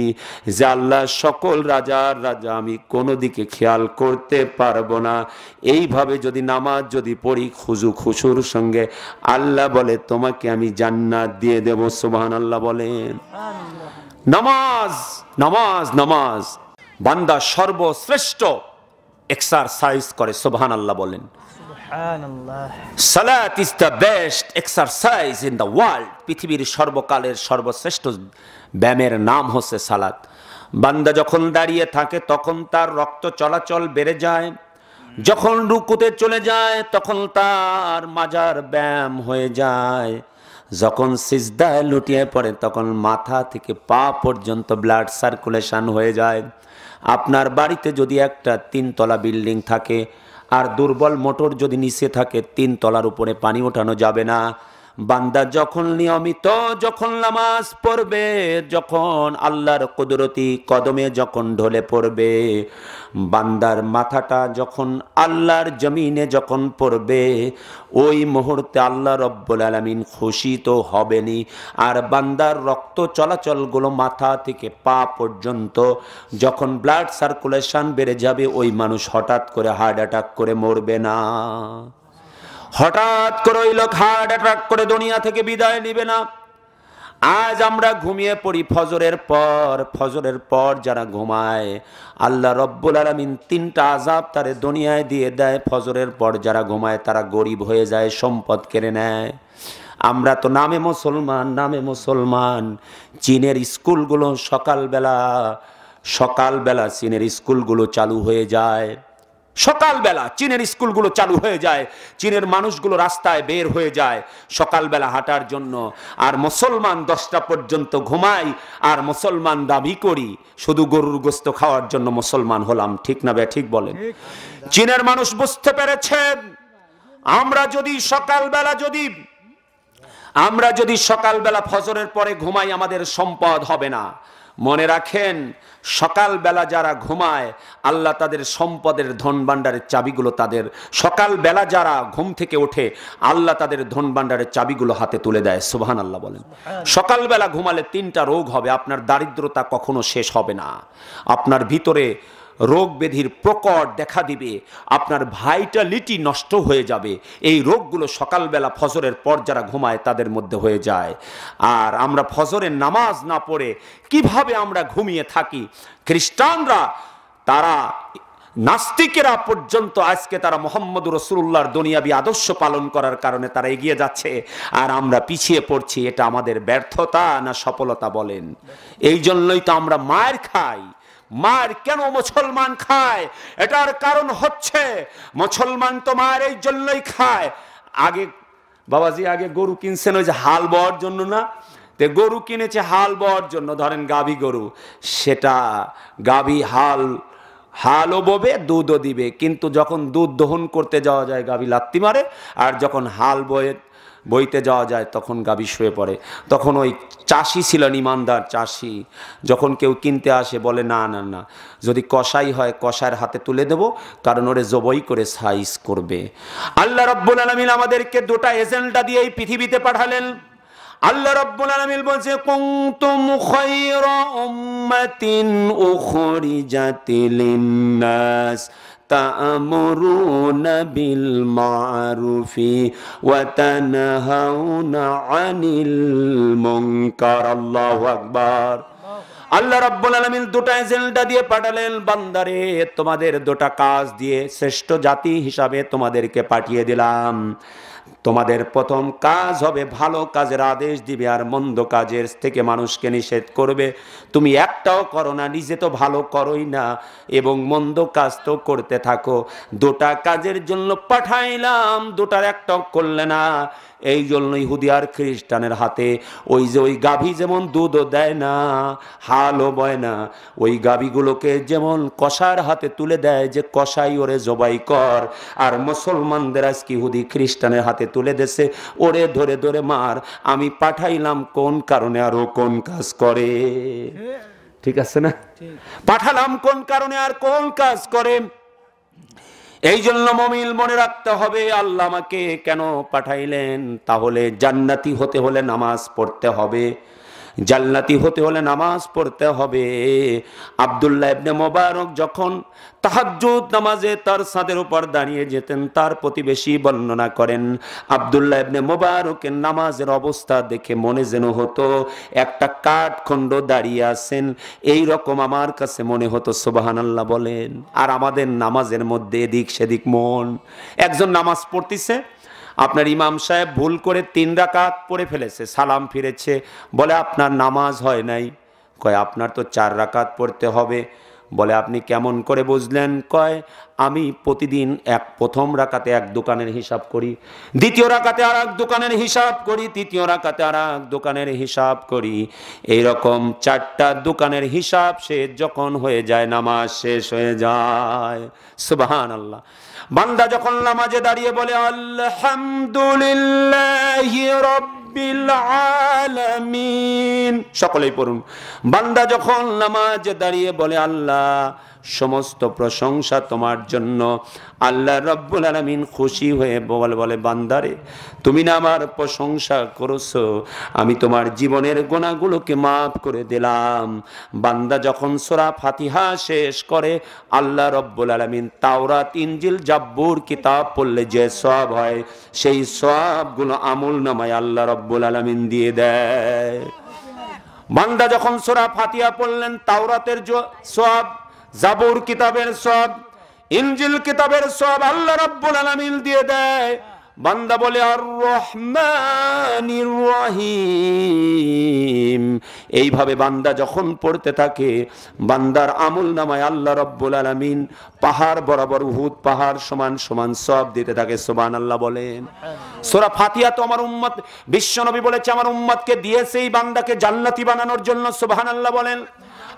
যে আল্লাহ সকল রাজার রাজা, আমি কোনো দিকে খেয়াল করতে পারবো না। এইভাবে যদি নামাজ যদি পড়ি খুশুর সঙ্গে, আল্লাহ বলে তোমাকে আমি জান্নাত দিয়ে দেব। সুবহানাল্লাহ বলেন। নামাজ নামাজ নামাজ বান্দা সর্বশ্রেষ্ঠ এক্সারসাইজ করে। সুবহানাল্লাহ বলেন। সালাত is the best exercise in the world. পৃথিবীর সর্বকালের সর্বশ্রেষ্ঠ ব্যায়ামের নাম হচ্ছে সালাত। বান্দা যখন দাঁড়িয়ে থাকে তখন তার রক্ত চলাচল বেড়ে যায়, যখন রুকুতে চলে যায় তখন তার মাজার ব্যায়াম হয়ে যায়, যখন সিজদায় লুটিয়ে পড়ে তখন মাথা থেকে পা পর্যন্ত ব্লাড সার্কুলেশন হয়ে যায়। আপনার বাড়িতে যদি একটা 3 তলা বিল্ডিং থাকে আর দুর্বল মোটর যদি নিচে থাকে, 3 তলার উপরে পানি ওঠানো যাবে না। বান্দা যখন নিয়মিত যখন নামাজ পড়বে, যখন আল্লাহর কুদরতি কদমে যখন ঢলে পড়বে, বান্দার মাথাটা যখন আল্লাহর জমিনে যখন পড়বে, ওই মুহূর্তে আল্লাহ রব্বুল আলামিন খুশি তো হবেনই, আর বান্দার রক্ত চলাচলগুলো মাথা থেকে পা পর্যন্ত যখন ব্লাড সার্কুলেশন বেড়ে যাবে, ওই মানুষ হঠাৎ করে হার্ট অ্যাটাক করে মরবে না। হঠাৎ করে ওই লোক হার্ট অ্যাটাক করে দুনিয়া থেকে বিদায় নিবে না। আজ আমরা ঘুমিয়ে পড়ি ফজরের পর যারা ঘুমায়, আল্লাহ রব্বুল আলামিন 3টা আযাব তারে দুনিয়ায় দিয়ে দেয়। ফজরের পর যারা ঘুমায় তারা গরিব হয়ে যায়, সম্পদ কেড়ে নেয়। আমরা তো নামে মুসলমান। চীনের স্কুলগুলো সকালবেলা সকালবেলা চীনের স্কুলগুলো চালু হয়ে যায়, সকালবেলা চীনের স্কুলগুলো চালু হয়ে যায়, চীনের মানুষগুলো রাস্তায় বের হয়ে যায় সকালবেলা হাঁটার জন্য। আর মুসলমান 10টা পর্যন্ত ঘুমায়, আর মুসলমান দাবি করি শুধু গরুর গোস্ত খাওয়ার জন্য মুসলমান হলাম। ঠিক না বে ঠিক বলেন? চীনের মানুষ বুঝতে পেরেছে আমরা যদি সকালবেলা ফজরের পরে ঘুমাই আমাদের সম্পদ হবে না। মনে রাখেন, সকালবেলা যারা ঘুমায় আল্লাহ তাদের সম্পদের ধন ভাণ্ডারের চাবিগুলো তাদের, সকালবেলা যারা ঘুম থেকে ওঠে আল্লাহ তাদের ধন ভাণ্ডারের চাবিগুলো হাতে তুলে দেয়। সুবহানাল্লাহ বলেন। সকালবেলা ঘুমালে 3টা রোগ হবে। আপনার দারিদ্রতা কখনো শেষ হবে না, আপনার ভিতরে রোগ ব্যাধির প্রকট দেখা দিবে, আপনার ভাইটালিটি নষ্ট হয়ে যাবে। এই রোগগুলো সকালবেলা ফজরের পর যারা ঘুমায় তাদের মধ্যে হয়ে যায়। আর আমরা ফজরের নামাজ না পড়ে কিভাবে আমরা ঘুমিয়ে থাকি। খ্রিস্টানরা, তারা নাস্তিকেরা পর্যন্ত আজকে তারা মুহাম্মদুর রাসূলুল্লাহর দুনিয়াবী আদর্শ পালন করার কারণে তারা এগিয়ে যাচ্ছে, আর আমরা পিছিয়ে পড়ছি। এটা আমাদের ব্যর্থতা না সফলতা বলেন? এই জন্যই তো আমরা মার খাই। মার কেন মুসলমান খায়? এটার কারণ হচ্ছে মুসলমান তো মার এই জন্যই খায়। আগে বাবাজি আগে গরু কিনছেন ওই যে হাল বওয়ার জন্য না? তে গরু কিনেছে হাল বওয়ার জন্য, ধরেন গাভী গরু, সেটা গাভী হালও ববে দুধও দিবে, কিন্তু যখন দুধ দহন করতে যাওয়া যায় গাভী লাত্তি মারে, আর যখন হাল বইতে যাওয়া যায় তখন গাভী শুয়ে পড়ে। তখন ওই চাষি ছিলেন, ইমানদার চাষি, যখন কেউ কিনতে আসে বলে না না না, যদি কসাই হয় কসাইয়ের হাতে তুলে দেব, কারণ ওরে জবাই করে সাইজ করবে। আল্লাহ রাব্বুল আলামিন আমাদেরকে 2টা এজেন্ডা দিয়ে এই পৃথিবীতে পাঠালেন। আল্লাহ রাব্বুল আলামিন বলছে কুনতুম খায়রা উম্মাতিন উখরিজাত লিন-নাস তা'মুরুনা বিল মা'রুফি ওয়া তানহাউনা আনিল মুনকার। আল্লাহু আকবার। আল্লাহ রাব্বুল আলামিন 2টা এজেন্ডা দিয়ে পাঠালেন, বান্দারে তোমাদের 2টা কাজ দিয়ে শ্রেষ্ঠ জাতি হিসাবে তোমাদেরকে পাঠিয়ে দিলাম। তোমাদের প্রথম কাজ হবে ভালো কাজের আদেশ দিবে আর মন্দ কাজের থেকে মানুষকে নিষেধ করবে। তুমি একটাও করো না, নিজে তো ভালো করোই না এবং মন্দ কাজ তো করতে থাকো। 2টা কাজের জন্য পাঠাইলাম, 2টার একটাও করলে না। এই জন্য ইহুদি আর খ্রিস্টানের হাতে ওই যে ওই গাভী যেমন দুধও দেয় না, হালও বয় না, ওই গাভীগুলোকে যেমন কসার হাতে তুলে দেয় যে কসাই ওরে জবাই কর, আর মুসলমানদের আজকে ইহুদি খ্রিস্টানের হাতে তুলে দেছে ওরে ধরে ধরে মার। আমি পাঠাইলাম কোন কারণে আর ও কোন কাজ করে? ঠিক আছে না? পাঠালাম কোন কারণে আর কোন কাজ করে? এই জন্য মুমিন মনে রাখতে হবে আল্লাহ আমাকে কেন পাঠাইলেন। তাহলে জান্নাতি হতে হলে নামাজ পড়তে হবে, জান্নাতি হতে হলে নামাজ পড়তে হবে। আব্দুল্লাহ ইবনে মুবারক যখন তাহাজ্জুদ নামাজে তার ছাদের উপর দাঁড়িয়ে যেতেন, তার প্রতিবেশী বর্ণনা করেন আব্দুল্লাহ ইবনে মুবারকের নামাজের অবস্থা দেখে মনে যেন হতো একটা কাঠখণ্ড দাঁড়িয়ে আছেন, এই রকম আমার কাছে মনে হতো। সুবহানাল্লাহ বলেন। আর আমাদের নামাজের মধ্যে এদিক সেদিক মন। একজন নামাজ পড়তেছে, আপনার ইমাম সাহেব ভুল করে 3 রাকাত পড়ে ফেলেছে, সালাম ফিরেছে, বলে আপনার নামাজ হয় নাই। কয় আপনার তো 4 রাকাত পড়তে হবে। বলে আপনি কেমন করে বুঝলেন? কয় আমি প্রতিদিন প্রথম রাকাতে এক দোকানের হিসাব করি, দ্বিতীয় রাকাতে আর এক দোকানের হিসাব করি, তৃতীয় রাকাতে আর এক দোকানের হিসাব করি, এইরকম 4টা দোকানের হিসাব শেষ যখন হয়ে যায় নামাজ শেষ হয়ে যায়। সুবহানাল্লাহ। বান্দা যখন নামাজে দাঁড়িয়ে বলে আলহামদুলিল্লাহি রাব্বিল আলামিন, সকলেই পড়ুন। বান্দা যখন নামাজে দাঁড়িয়ে বলে আল্লাহ সমস্ত প্রশংসা তোমার জন্য, আল্লাহ রাব্বুল আলামিন খুশি হয়ে বলে বান্দারে তুমি না আমার প্রশংসা করেছো, আমি তোমার জীবনের গুনাহগুলোকে মাফ করে দিলাম। বান্দা যখন সূরা ফাতিহা শেষ করে আল্লাহ রাব্বুল আলামিন তাওরাত ইনজিল জাব্বুর কিতাব পড়লে যে সওয়াব হয় সেই সওয়াবগুলো আমলনামায় আল্লাহ রাব্বুল আলামিন দিয়ে দেয়। বান্দা যখন সূরা ফাতিহা পড়লেন তাওরাতের সওয়াব, জাবুর কিতাবের সওয়াব, ইনজিল কিতাবের সওয়াব আল্লাহ রাব্বুল আলামিন দিয়ে দেয়। বান্দা বলে আর রহমানির রহিম। এইভাবে বান্দা যখন পড়তে থাকে, বান্দার আমল নামায় আল্লাহ রাব্বুল আলামিন পাহাড় বরাবর উহুদ পাহাড় সমান সমান সওয়াব দিতে থাকে। সুবহানাল্লাহ বলেন। সূরা ফাতিহা তো আমার উম্মত, বিশ্বনবী বলেছে আমার উম্মতকে দিয়েছে এই বান্দাকে জান্নাতি বানানোর জন্য। সুবহানাল্লাহ বলেন।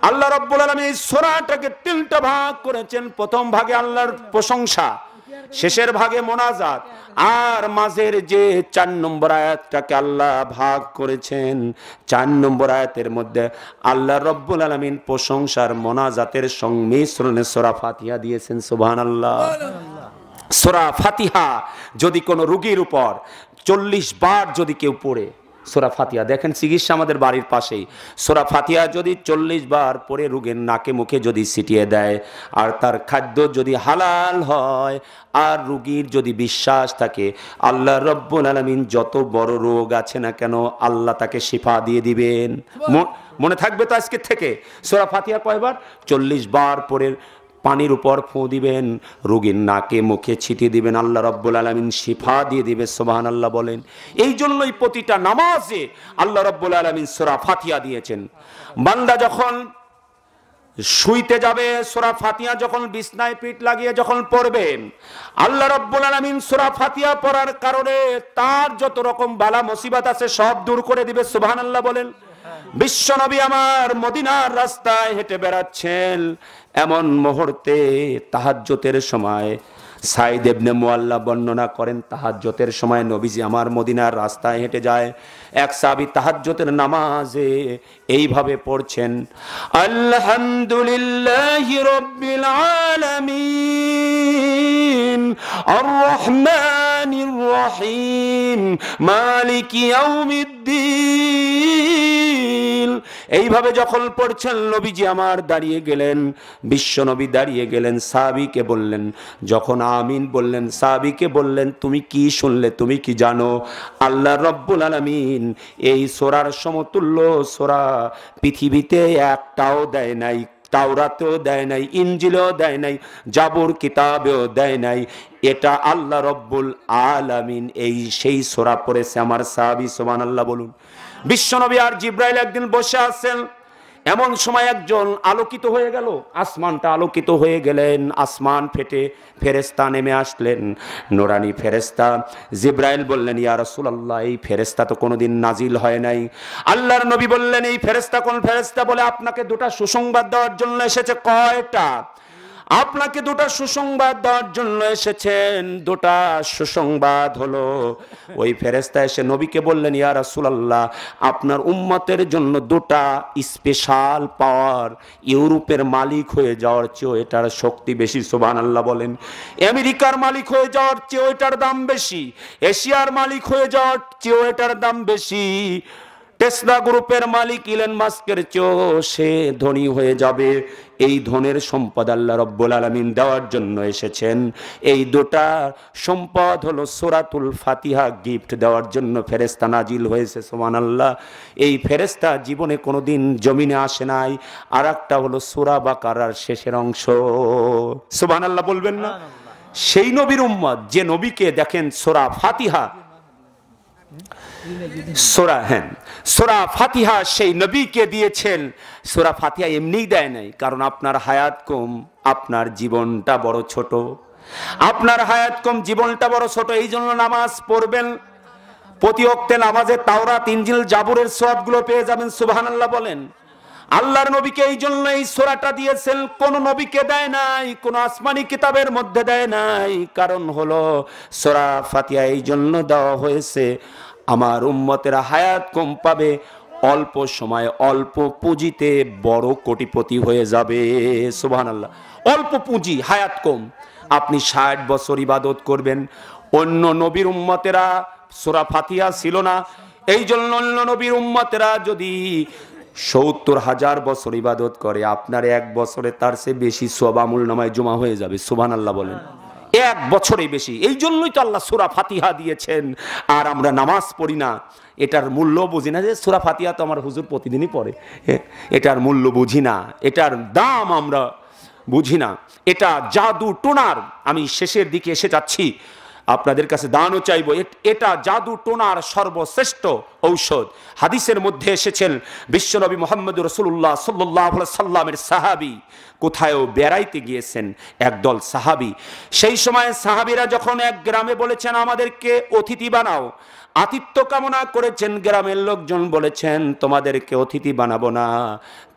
আল্লাহ রাব্বুল আলামিন এই সূরাটাকে তিনটা ভাগ করেছেন। প্রথম ভাগে আল্লাহর প্রশংসা, শেষের ভাগে মোনাজাত, আর মাঝের যে 4 নম্বর আয়াতটাকে আল্লাহ ভাগ করেছেন, 4 নম্বর আয়াতের মধ্যে আল্লাহ রাব্বুল আলামিন প্রশংসার মোনাজাতের সংমিশ্রণে সূরা ফাতিহা দিয়েছেন। সুবহানাল্লাহ। সূরা ফাতিহা যদি কোনো রোগীর উপর 40 বার যদি কেউ পড়ে, সূরা ফাতিহা দেখেন চিকিৎসা আমাদের বাড়ির পাশেই, সূরা ফাতিহা যদি 40 বার পড়ে রোগীর নাকে মুখে যদি ছিটিয়ে দেয়, আর তার খাদ্য যদি হালাল হয়, আর রোগীর যদি বিশ্বাস থাকে, আল্লাহ রাব্বুল আলামিন যত বড় রোগ আছে না কেন আল্লাহ তাকে শিফা দিয়ে দিবেন। মনে থাকবে তো আজকে থেকে? সূরা ফাতিহা কয়বার? 40 বার পড়ে পানির উপর ফু দিবেন, রোগীর নাকে মুখে ছিটিয়ে দিবেন, আল্লাহ রাব্বুল আলামিন শিফা দিয়ে দিবে। সুবহানাল্লাহ বলেন। এই জন্যই প্রতিটা নামাজে আল্লাহ রাব্বুল আলামিন সূরা ফাতিহা দিয়েছেন। বান্দা যখন শুইতে যাবে, সূরা ফাতিহা যখন বিছনায় পিঠ লাগিয়ে যখন পড়বে, আল্লাহ রাব্বুল আলামিন সূরা ফাতিহা পড়ার কারণে তার যত রকম বালা মুসিবত আছে সব দূর করে দিবে। সুবহানাল্লাহ বলেন। বিশ্বনবী আমার মদিনার রাস্তায় হেঁটে বেড়াচ্ছেন, এমন মুহূর্তে তাহাজ্জুদের সময় সাইদ ইবনে মুআল্লা বর্ণনা করেন, তাহাজ্জুদের সময় নবীজি আমার মদিনার রাস্তায় হেঁটে যায়। এক সাহাবী তাহাজ্জুদের নামাজে এইভাবে পড়ছেন, আলহামদুলিল্লাহি রাব্বিল আলামিন আর রহমানির রহিম মালিকি ইয়াউমিদ্দিন। এইভাবে যখন পড়ছেন নবীজি আমার দাঁড়িয়ে গেলেন, বিশ্বনবী দাঁড়িয়ে গেলেন, সাহাবীকে বললেন, যখন আমিন বললেন সাহাবীকে বললেন, তুমি কি শুনলে, তুমি কি জানো? আল্লাহ রাব্বুল আলামিন এই সূরার সমতুল্য সূরা পৃথিবীতে একটাও দেয় নাই। তাওরাতেও দেয় নাই, ইনজিলেও দেয় নাই, জাবুর কিতাবেও দেয় নাই। এটা আল্লাহ রাব্বুল আলামিন এই সেই সূরা পড়েছে আমার সাহাবী। সুবহানাল্লাহ বলুন। বিশ্বনবী আর জিবরাইল একদিন বসে আছেন, এমন সময় একজন আলোকিত হয়ে গেল, আসমানটা আলোকিত হয়ে গেলেন, আসমান ফেটে ফেরেশতা নেমে আসলেন, নূরানি ফেরেশতা। জিবরাইল বললেন, ইয়া রাসূলুল্লাহ, এই ফেরেশতা তো কোনোদিন নাজিল হয় নাই। আল্লাহর নবী বললেন, এই ফেরেশতা কোন ফেরেশতা? বলে, আপনাকে দুটো সুসংবাদ দেওয়ার জন্য এসেছে। কয়টা? আপনাকে দুটো সুসংবাদ দেওয়ার জন্য এসেছেন। দুটো সুসংবাদ হলো, ওই ফেরেশতা এসে নবীকে বললেন, ইয়া রাসূলুল্লাহ, আপনার উম্মতের জন্য দুটো স্পেশাল পাওয়ার, ইউরোপের মালিক হয়ে যাওয়ার চেয়েও এটার শক্তি বেশি। সুবহানাল্লাহ বলেন। আমেরিকার মালিক হয়ে যাওয়ার চেয়েও এটার দাম বেশি, এশিয়ার মালিক হয়ে যাওয়ার চেয়েও এটার দাম বেশি, টেসলা গ্রুপের মালিক ইলন মাস্কের চেয়েও সে ধনী হয়ে যাবে। এই ধনের সম্পদ আল্লাহ রাব্বুল আলামিন দেওয়ার জন্য এসেছেন। এই দুটা সম্পদ হলো সূরাতুল ফাতিহা গিফট দেওয়ার জন্য ফেরেশতা নাজিল হয়েছে। সুবহানাল্লাহ। এই ফেরেশতা জীবনে কোনোদিন জমিনে আসে নাই। আর একটা হলো সূরা বাকারার শেষের অংশ। সুবহানাল্লাহ বলবেন না? সেই নবীর উম্মত যে নবীকে দেখেন সূরা ফাতিহা, সূরা ফাতিহা সেই নবীকে দিয়েছেন। সূরা ফাতিহা এমনিই দেয় নাই, কারণ আপনার হায়াত কম, আপনার জীবনটা বড় ছোট, আপনার হায়াত কম, জীবনটা বড় ছোট। এই জন্য নামাজ পড়বেন, প্রতি ওয়াক্তে নামাজে তাওরাত, ইনজিল, জাবুরের সওয়াবগুলো পেয়ে যাবেন। সুবহানাল্লাহ বলেন। আল্লাহর নবীকে এই জন্য এই সূরাটা দিয়েছেন, কোন নবীকে দেয় নাই, কোন আসমানি কিতাবের মধ্যে দেয় নাই। কারণ হলো সূরা ফাতিহা এই জন্য দেওয়া হয়েছে, আমার উম্মতেরা হায়াত কম পাবে, অল্প সময় অল্প পুঁজিতে বড় কোটিপতি হয়ে যাবে। সুবহানাল্লাহ। অল্প পুঁজি, হায়াত কম, আপনি 60 বছর ইবাদত করবেন। অন্য নবীর উম্মতেরা সূরা ফাতিহা ছিল না, এই জন্য অন্য নবীর উম্মতেরা যদি 70,000 বছর ইবাদত করে, আপনার 1 বছরে তার চেয়ে বেশি সওয়াব আমলনামায় জমা হয়ে যাবে। সুবহানাল্লাহ বলেন। 1 বছরে বেশি। এই জন্যই তো আল্লাহ সূরা ফাতিহা দিয়েছেন। আর আমরা নামাজ পড়ি না, এটার মূল্য বুঝি না, যে সূরা ফাতিহা তো আমার হুজুর প্রতিদিনই পড়ে, এটার মূল্য বুঝি না, এটার দাম আমরা বুঝি না। এটা জাদু টোনার। আমি শেষের দিকে এসে যাচ্ছি। আপনাদের কাছে দানও চাইবো। এটা জাদু টোনার সর্বশ্রেষ্ঠ ঔষধ। হাদিসের মধ্যে এসেছেন বিশ্বনবী মুহাম্মদ রাসূলুল্লাহ সাল্লাল্লাহু আলাইহি সাল্লামের সাহাবী কোথায়ও বেড়াইতে গিয়েছেন একদল সাহাবী। সেই সময় সাহাবীরা যখন এক গ্রামে বলেছেন আমাদেরকে অতিথি বানাও, আতিথ্য কামনা করেছেন, গ্রামের লোকজন বলেছেন তোমাদেরকে অতিথি বানাবো না।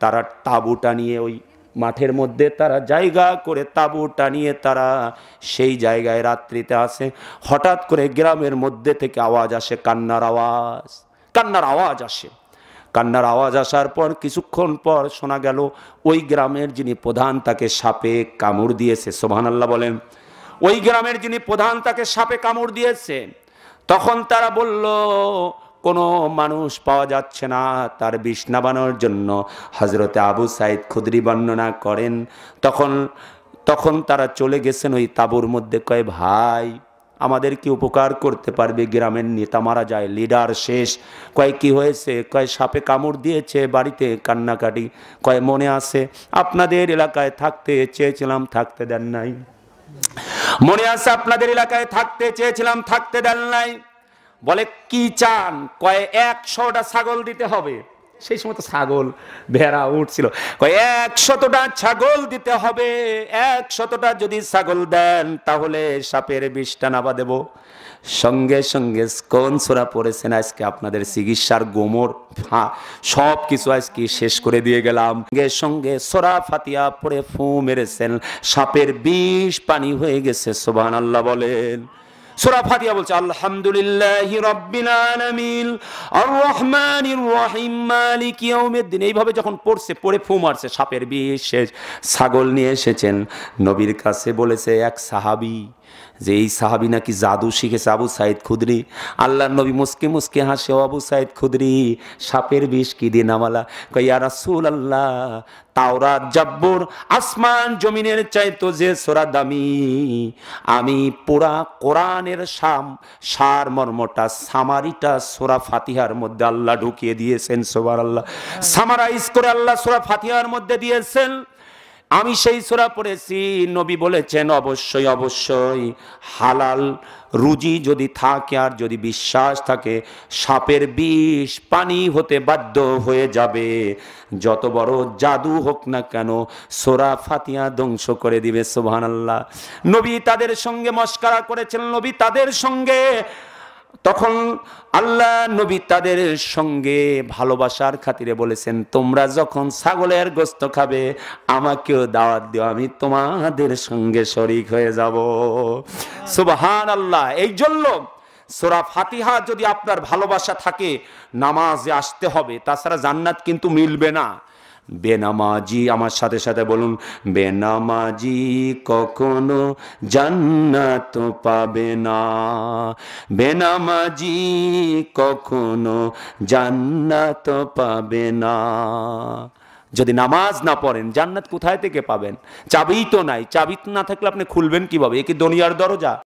তারা তাঁবু টানিয়ে ওই মাঠের মধ্যে তারা জায়গা করে তাঁবু টানিয়ে তারা সেই জায়গায় রাত্রিতে আসে। হঠাৎ করে গ্রামের মধ্যে থেকে আওয়াজ আসে, কান্নার আওয়াজ, কান্নার আওয়াজ আসে। কান্নার আওয়াজ আসার পর কিছুক্ষণ পর শোনা গেল ওই গ্রামের যিনি প্রধান তাকে সাপে কামড় দিয়েছে। সুবহানাল্লাহ বলেন। ওই গ্রামের যিনি প্রধান তাকে সাপে কামড় দিয়েছে। তখন তারা বলল কোনো মানুষ পাওয়া যাচ্ছে না তার বিষ নামানোর জন্য। হযরতে আবু সাঈদ খুদরি বর্ণনা করেন তখন তারা চলে গেছেন ওই তাঁবুর মধ্যে। কয় ভাই আমাদের কি উপকার করতে পারবে? গ্রামের নেতা মারা যায়, লিডার শেষ। কয় কি হয়েছে? কয় সাপে কামড় দিয়েছে, বাড়িতে কান্নাকাটি। কয় মনে আছে আপনাদের এলাকায় থাকতে চেয়েছিলাম, থাকতে দেন নাই। মনে আছে আপনাদের এলাকায় থাকতে চেয়েছিলাম, থাকতে দেন নাই। বলে কি চান? কয় 100টা ছাগল দিতে হবে। সেই সময় তো ছাগল ভেড়া উঠছিল। কয় 100টা ছাগল দিতে হবে, 100টা যদি ছাগল দেন তাহলে সাপের বিষটা নাবা দেব। সঙ্গে সঙ্গে কোন সূরা পড়েছেন আজকে আপনাদের চিকিৎসার গোমর সব কিছু আজকে শেষ করে দিয়ে গেলাম। সঙ্গে সঙ্গে সূরা ফাতিহা পড়ে ফু মেরেছেন, সাপের বিষ পানি হয়ে গেছে। সুবহানাল্লাহ বলেন। সূরা ফাতিহা বলছে আলহামদুলিল্লাহি রাব্বিল আলামিন আর রহমানির রহিম মালিকি ইয়াউমিদ্দিন। এইভাবে যখন পড়ছে, পড়ে ফু মারছে, সাপের বিষ শেষ। ছাগল নিয়ে এসেছেন নবীর কাছে। বলেছে এক সাহাবী যে এই সাহাবী নাকি জাদু শিখেছে, আবু সাঈদ খুদরি। আল্লাহর নবী মুস্কি মুস্কি হাসে, আবু সাঈদ খুদরি সাপের বিষ কি দিয়ে নামালা? কয় ইয়া রাসূলুল্লাহ তাওরাত জাব্বুর আসমান জমিনের চাইতো যে সূরা দামি, আমি পুরা কোরআনের সার মর্মটা সামারিটা সূরা ফাতিহার মধ্যে আল্লাহ ঢুকিয়ে দিয়েছেন। সুবহানাল্লাহ। সামারাইজ করে আল্লাহ সূরা ফাতিহার মধ্যে দিয়েছেন। আমি সেই সূরা পড়েছি। নবী বলেছেন অবশ্যই অবশ্যই হালাল রুজি যদি থাকে আর যদি বিশ্বাস থাকে, সাপের বিষ পানি হতে বাধ্য হয়ে যাবে। যত বড় জাদু হোক না কেন সূরা ফাতিহা ধ্বংস করে দিবে। সুবহানাল্লাহ। নবী তাদের সঙ্গে মশকরা করেছেন, নবী তাদের সঙ্গে তখন আল্লাহ নবী তাদের সঙ্গে ভালোবাসার খাতিরে বলেছেন তোমরা যখন ছাগলের গোশত খাবে আমাকেও দাওয়াত দিও, আমি তোমাদের সঙ্গে শরীক হয়ে যাব। সুবহানাল্লাহ। এই জন্য সূরা ফাতিহা যদি আপনার ভালোবাসা থাকে নামাজে আসতে হবে, তাছাড়া জান্নাত কিন্তু মিলবে না। বেনামাজি, আমার সাথে সাথে বলুন, বেনামাজি কখনো জান্নাত পাবে না। বেনামাজি কখনো জান্নাত পাবে না। যদি নামাজ না পড়েন জান্নাত কোথায় থেকে পাবেন? চাবি তো নাই। চাবি না থাকলে আপনি খুলবেন কিভাবে? এ কি দুনিয়ার দরজা?